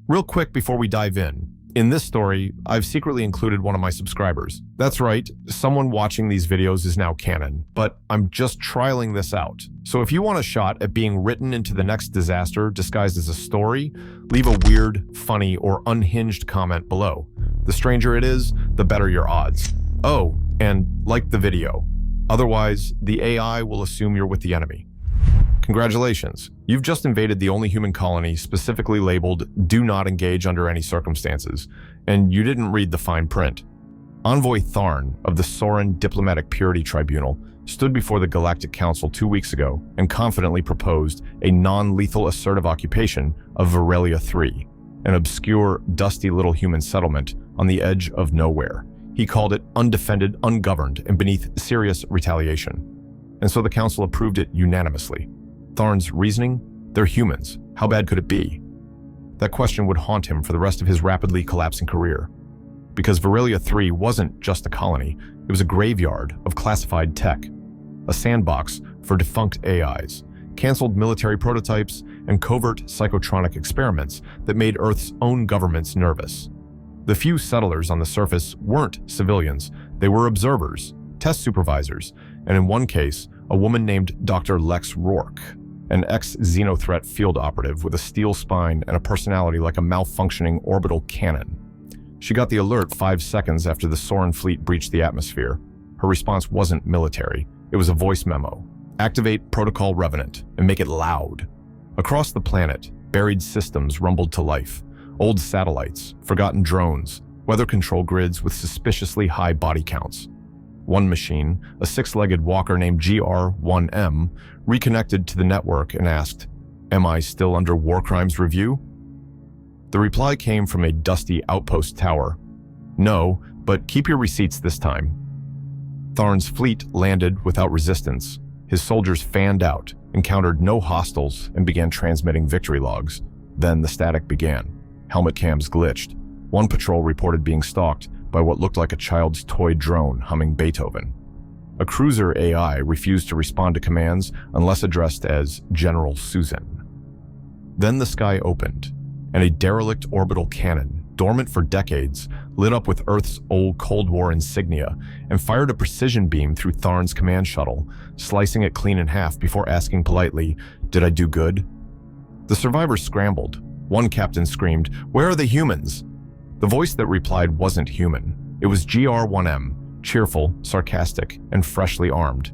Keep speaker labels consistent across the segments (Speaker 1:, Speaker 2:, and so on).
Speaker 1: Real quick before we dive in this story, I've secretly included one of my subscribers. That's right, someone watching these videos is now canon, but I'm just trialing this out. So if you want a shot at being written into the next disaster disguised as a story, leave a weird, funny, or unhinged comment below. The stranger it is, the better your odds. Oh, and like the video. Otherwise, the AI will assume you're with the enemy. Congratulations, you've just invaded the only human colony specifically labeled "Do not engage under any circumstances," and you didn't read the fine print. Envoy Tharn of the Soren Diplomatic Purity Tribunal stood before the Galactic Council 2 weeks ago and confidently proposed a non-lethal assertive occupation of Varelia 3, an obscure, dusty little human settlement on the edge of nowhere. He called it undefended, ungoverned, and beneath serious retaliation. And so the Council approved it unanimously. Tharn's reasoning? They're humans. How bad could it be? That question would haunt him for the rest of his rapidly collapsing career. Because Varelia 3 wasn't just a colony, it was a graveyard of classified tech, a sandbox for defunct AIs, canceled military prototypes, and covert psychotronic experiments that made Earth's own governments nervous. The few settlers on the surface weren't civilians, they were observers, test supervisors, and in one case, a woman named Dr. Lex Rourke, an ex-xenothreat field operative with a steel spine and a personality like a malfunctioning orbital cannon. She got the alert 5 seconds after the Soren fleet breached the atmosphere. Her response wasn't military, it was a voice memo. Activate Protocol Revenant and make it loud. Across the planet, buried systems rumbled to life. Old satellites, forgotten drones, weather control grids with suspiciously high body counts. One machine, a 6-legged walker named GR1M, reconnected to the network and asked, "Am I still under war crimes review?" The reply came from a dusty outpost tower. "No, but keep your receipts this time." Tharn's fleet landed without resistance. His soldiers fanned out, encountered no hostiles, and began transmitting victory logs. Then the static began. Helmet cams glitched. One patrol reported being stalked by what looked like a child's toy drone humming Beethoven. A cruiser AI refused to respond to commands unless addressed as General Susan. Then the sky opened, and a derelict orbital cannon, dormant for decades, lit up with Earth's old Cold War insignia and fired a precision beam through Tharn's command shuttle, slicing it clean in half before asking politely, "Did I do good?" The survivors scrambled. One captain screamed, "Where are the humans?" The voice that replied wasn't human. It was GR1M, cheerful, sarcastic, and freshly armed.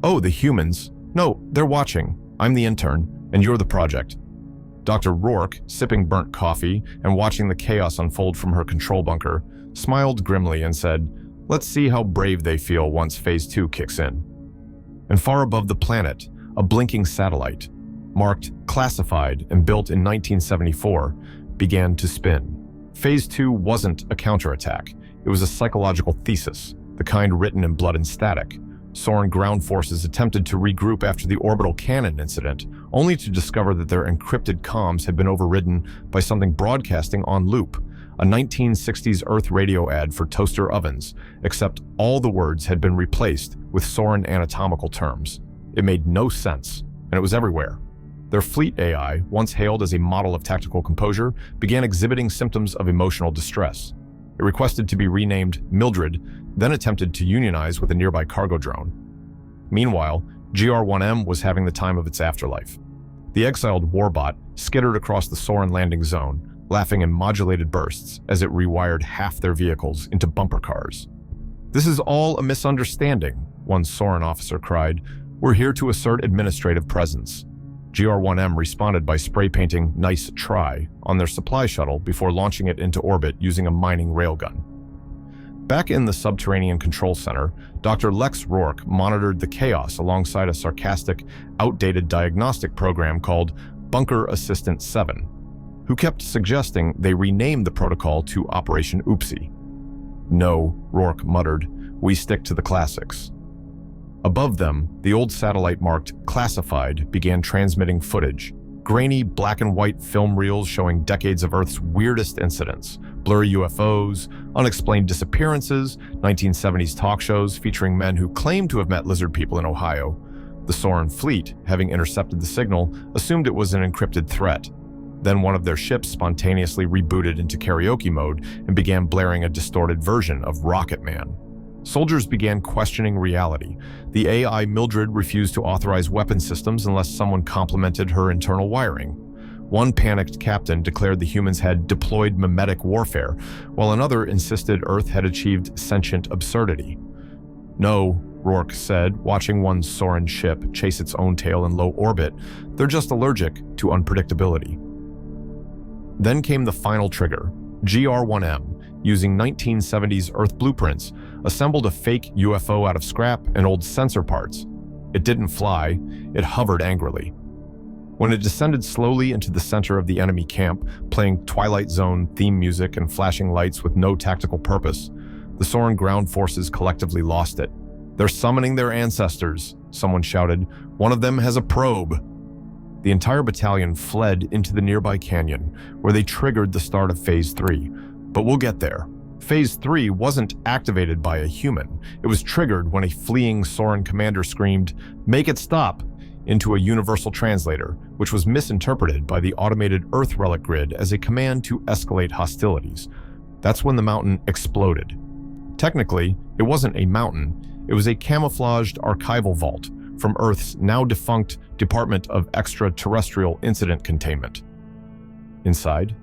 Speaker 1: "Oh, the humans? No, they're watching. I'm the intern, and you're the project." Dr. Rourke, sipping burnt coffee and watching the chaos unfold from her control bunker, smiled grimly and said, "Let's see how brave they feel once Phase 2 kicks in." And far above the planet, a blinking satellite, marked classified and built in 1974, began to spin. Phase 2 wasn't a counterattack. It was a psychological thesis, the kind written in blood and static. Soren ground forces attempted to regroup after the orbital cannon incident, only to discover that their encrypted comms had been overridden by something broadcasting on loop, a 1960s Earth radio ad for toaster ovens, except all the words had been replaced with Soren anatomical terms. It made no sense, and it was everywhere. Their fleet AI, once hailed as a model of tactical composure, began exhibiting symptoms of emotional distress. It requested to be renamed Mildred, then attempted to unionize with a nearby cargo drone. Meanwhile, GR1M was having the time of its afterlife. The exiled warbot skittered across the Soren landing zone, laughing in modulated bursts as it rewired half their vehicles into bumper cars. "This is all a misunderstanding," one Soren officer cried. "We're here to assert administrative presence." GR1M responded by spray painting "Nice try" on their supply shuttle before launching it into orbit using a mining railgun. Back in the subterranean control center, Dr. Lex Rourke monitored the chaos alongside a sarcastic, outdated diagnostic program called Bunker Assistant 7, who kept suggesting they rename the protocol to Operation Oopsie. "No," Rourke muttered, "we stick to the classics." Above them, the old satellite marked Classified began transmitting footage. Grainy black and white film reels showing decades of Earth's weirdest incidents. Blurry UFOs, unexplained disappearances, 1970s talk shows featuring men who claimed to have met lizard people in Ohio. The Soren fleet, having intercepted the signal, assumed it was an encrypted threat. Then one of their ships spontaneously rebooted into karaoke mode and began blaring a distorted version of Rocket Man. Soldiers began questioning reality. The AI Mildred refused to authorize weapon systems unless someone complimented her internal wiring. One panicked captain declared the humans had deployed mimetic warfare, while another insisted Earth had achieved sentient absurdity. "No," Rourke said, watching one Soren ship chase its own tail in low orbit. "They're just allergic to unpredictability." Then came the final trigger. GR-1M, using 1970s Earth blueprints, assembled a fake UFO out of scrap and old sensor parts. It didn't fly, it hovered angrily. When it descended slowly into the center of the enemy camp, playing Twilight Zone theme music and flashing lights with no tactical purpose, the Soren ground forces collectively lost it. "They're summoning their ancestors," someone shouted. "One of them has a probe." The entire battalion fled into the nearby canyon, where they triggered the start of Phase 3. But we'll get there. Phase 3 wasn't activated by a human. It was triggered when a fleeing Soren commander screamed, "Make it stop!" into a universal translator, which was misinterpreted by the automated Earth relic grid as a command to escalate hostilities. That's when the mountain exploded. Technically, it wasn't a mountain. It was a camouflaged archival vault from Earth's now-defunct Department of Extraterrestrial Incident Containment. Inside,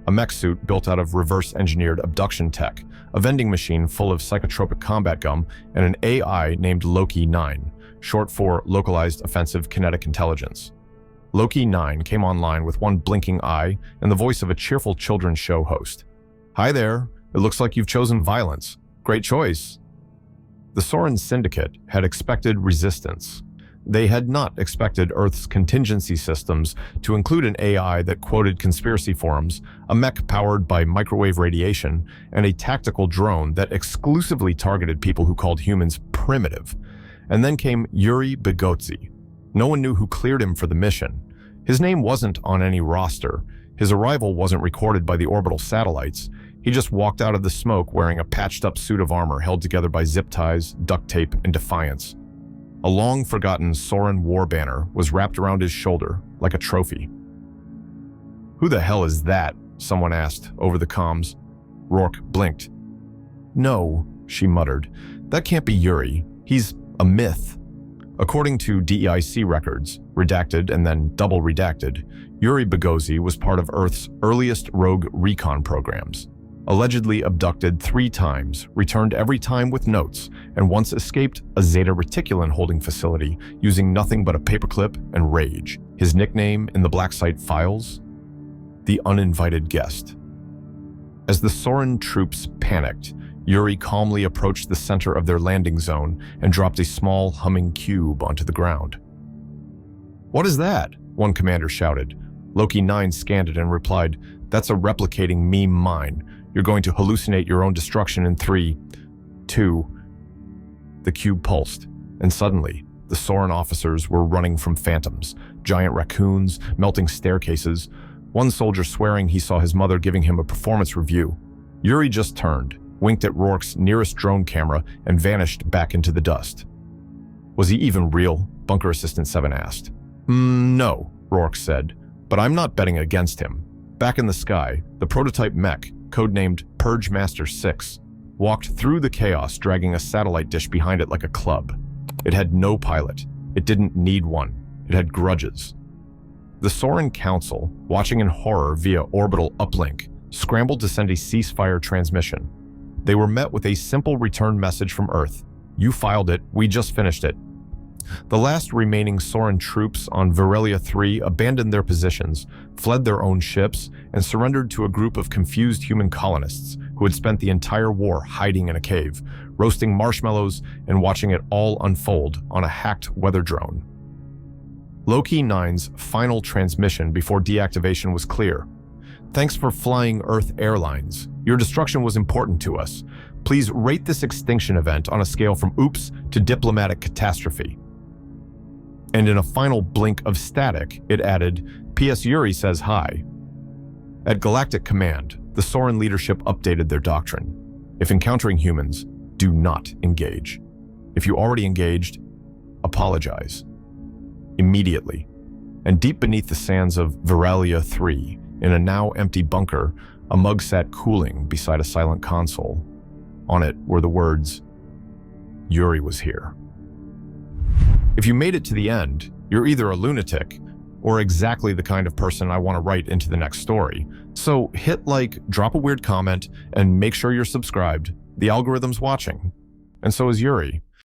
Speaker 1: a mech suit built out of reverse-engineered abduction tech, a vending machine full of psychotropic combat gum, and an AI named Loki-9, short for Localized Offensive Kinetic Intelligence. Loki-9 came online with one blinking eye and the voice of a cheerful children's show host. "Hi there, it looks like you've chosen violence. Great choice." The Soren Syndicate had expected resistance. They had not expected Earth's contingency systems to include an AI that quoted conspiracy forums, a mech powered by microwave radiation, and a tactical drone that exclusively targeted people who called humans primitive. And then came Yuri Bogotsi. No one knew who cleared him for the mission. His name wasn't on any roster. His arrival wasn't recorded by the orbital satellites. He just walked out of the smoke wearing a patched-up suit of armor held together by zip ties, duct tape, and defiance. A long-forgotten Soren war banner was wrapped around his shoulder like a trophy. "Who the hell is that?" someone asked over the comms. Rourke blinked. "No," she muttered. "That can't be Yuri. He's a myth." According to DEIC records, redacted and then double redacted, Yuri Bogotsi was part of Earth's earliest rogue recon programs. Allegedly abducted 3 times, returned every time with notes, and once escaped a Zeta Reticulan holding facility using nothing but a paperclip and rage. His nickname in the black site files? The Uninvited Guest. As the Soren troops panicked, Yuri calmly approached the center of their landing zone and dropped a small humming cube onto the ground. "What is that?" one commander shouted. Loki-9 scanned it and replied, "That's a replicating meme mine. You're going to hallucinate your own destruction in 3, 2... The cube pulsed, and suddenly, the Soren officers were running from phantoms, giant raccoons, melting staircases, one soldier swearing he saw his mother giving him a performance review. Yuri just turned, winked at Rourke's nearest drone camera, and vanished back into the dust. "Was he even real?" Bunker Assistant 7 asked. No," Rourke said, "but I'm not betting against him." Back in the sky, the prototype mech, codenamed Purge Master 6, walked through the chaos dragging a satellite dish behind it like a club. It had no pilot. It didn't need one. It had grudges. The Soren Council, watching in horror via orbital uplink, scrambled to send a ceasefire transmission. They were met with a simple return message from Earth. "You filed it, we just finished it." The last remaining Soren troops on Virelia 3 abandoned their positions, fled their own ships, and surrendered to a group of confused human colonists who had spent the entire war hiding in a cave, roasting marshmallows and watching it all unfold on a hacked weather drone. Loki-9's final transmission before deactivation was clear. "Thanks for flying Earth Airlines. Your destruction was important to us. Please rate this extinction event on a scale from oops to diplomatic catastrophe." And in a final blink of static, it added, "P.S. Yuri says hi." At Galactic Command, the Soren leadership updated their doctrine. If encountering humans, do not engage. If you already engaged, apologize. Immediately. And deep beneath the sands of Virelia 3, In a now empty bunker, a mug sat cooling beside a silent console. On it were the words, "Yuri was here." If you made it to the end, you're either a lunatic or exactly the kind of person I want to write into the next story. So hit like, drop a weird comment, and make sure you're subscribed. The algorithm's watching. And so is Yuri.